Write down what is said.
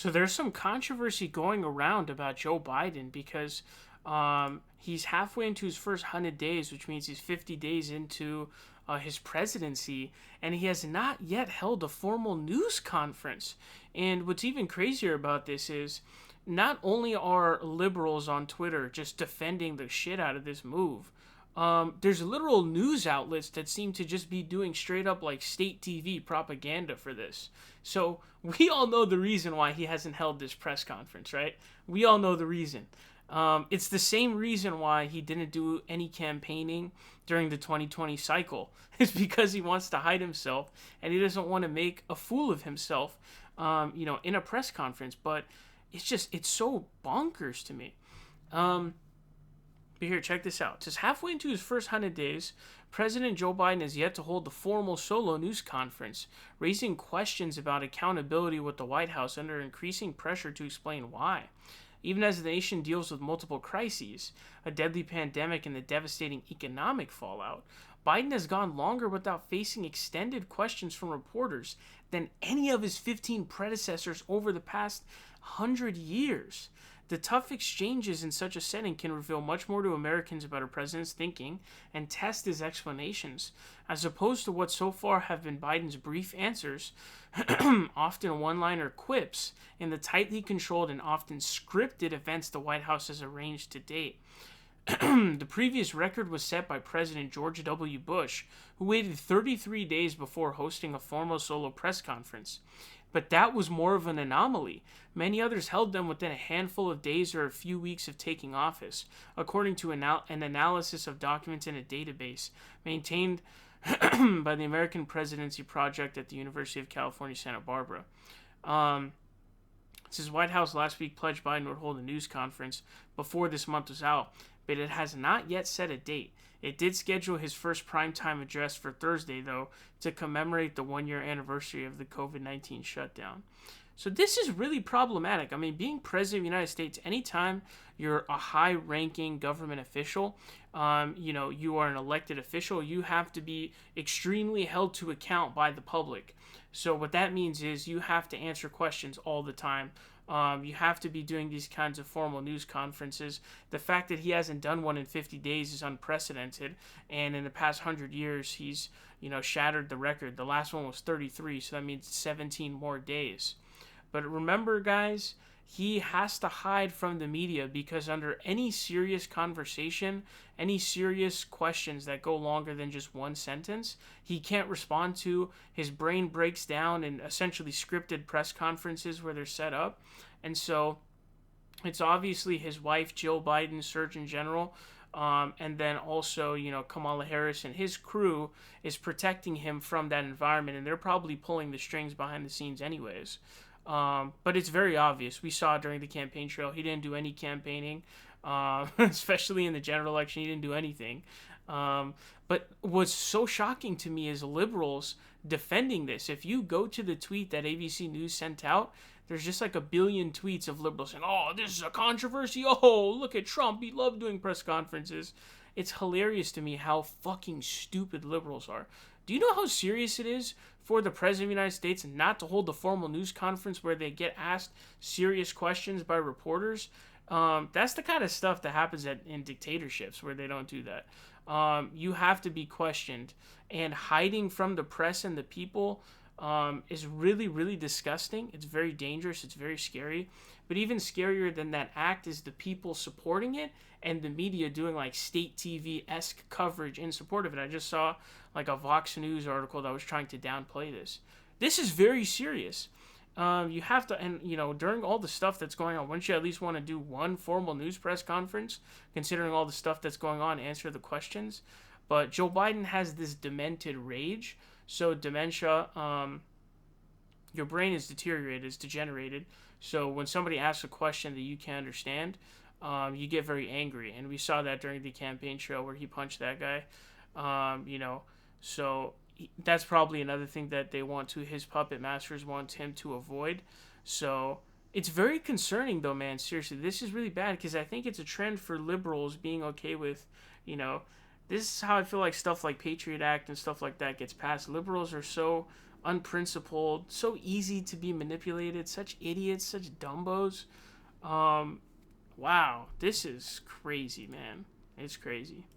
So there's some controversy going around about Joe Biden because he's halfway into his first 100 days, which means he's 50 days into his presidency, and he has not yet held a formal news conference. And what's even crazier about this is not only are liberals on Twitter just defending the shit out of this move, there's literal news outlets that seem to just be doing straight up like state TV propaganda for this. So we all know the reason why he hasn't held this press conference, right? We all know the reason. It's the same reason why he didn't do any campaigning during the 2020 cycle. It's because he wants to hide himself and he doesn't want to make a fool of himself, in a press conference. But it's so bonkers to me. But here, check this out. It says halfway into his first 100 days, President Joe Biden has yet to hold the formal solo news conference, raising questions about accountability with the White House under increasing pressure to explain why. Even as the nation deals with multiple crises, a deadly pandemic and the devastating economic fallout, Biden has gone longer without facing extended questions from reporters than any of his 15 predecessors over the past 100 years. The tough exchanges in such a setting can reveal much more to Americans about our president's thinking and test his explanations, as opposed to what so far have been Biden's brief answers, often one-liner quips, in the tightly controlled and often scripted events the White House has arranged to date. The previous record was set by President George W. Bush, who waited 33 days before hosting a formal solo press conference. But that was more of an anomaly. Many others held them within a handful of days or a few weeks of taking office, according to an analysis of documents in a database maintained by the American Presidency Project at the University of California, Santa Barbara. It says White House last week pledged Biden would hold a news conference before this month was out, but it has not yet set a date. It did schedule his first primetime address for Thursday, though, to commemorate the one-year anniversary of the COVID-19 shutdown. So this is really problematic. I mean, being president of the United States, anytime you're a high-ranking government official, you are an elected official, you have to be extremely held to account by the public. So what that means is you have to answer questions all the time. You have to be doing these kinds of formal news conferences. The fact that he hasn't done one in 50 days is unprecedented. And in the past 100 years, he's, shattered the record. The last one was 33, so that means 17 more days. But remember, guys, he has to hide from the media because under any serious conversation, any serious questions that go longer than just one sentence, he can't respond to. His brain breaks down in essentially scripted press conferences where they're set up. And so it's obviously his wife, Jill Biden, Surgeon General, and then also, Kamala Harris and his crew is protecting him from that environment, and they're probably pulling the strings behind the scenes anyways. But it's very obvious. We saw during the campaign trail, he didn't do any campaigning, especially in the general election. He didn't do anything. But what's so shocking to me is liberals defending this. If you go to the tweet that ABC News sent out, there's just like a billion tweets of liberals saying, oh, this is a controversy. Oh, look at Trump. He loved doing press conferences. It's hilarious to me how fucking stupid liberals are. Do you know how serious it is for the President of the United States not to hold a formal news conference where they get asked serious questions by reporters? That's the kind of stuff that happens in dictatorships where they don't do that. You have to be questioned. And hiding from the press and the people is really, really disgusting. It's very dangerous. It's very scary. But even scarier than that act is the people supporting it and the media doing like state TV-esque coverage in support of it. I just saw like a Vox News article that was trying to downplay this. This is very serious. You have to, and during all the stuff that's going on, wouldn't you at least want to do one formal news press conference, considering all the stuff that's going on, answer the questions? But Joe Biden has this demented rage. So dementia, your brain is deteriorated, it's degenerated. So when somebody asks a question that you can't understand, you get very angry. And we saw that during the campaign trail where he punched that guy. So that's probably another thing that they want to, his puppet masters want him to avoid. So it's very concerning though, man. Seriously, this is really bad because I think it's a trend for liberals being okay with, this is how I feel like stuff like Patriot Act and stuff like that gets passed. Liberals are so unprincipled, so easy to be manipulated, such idiots, such dumbos. Wow, this is crazy, man. It's crazy.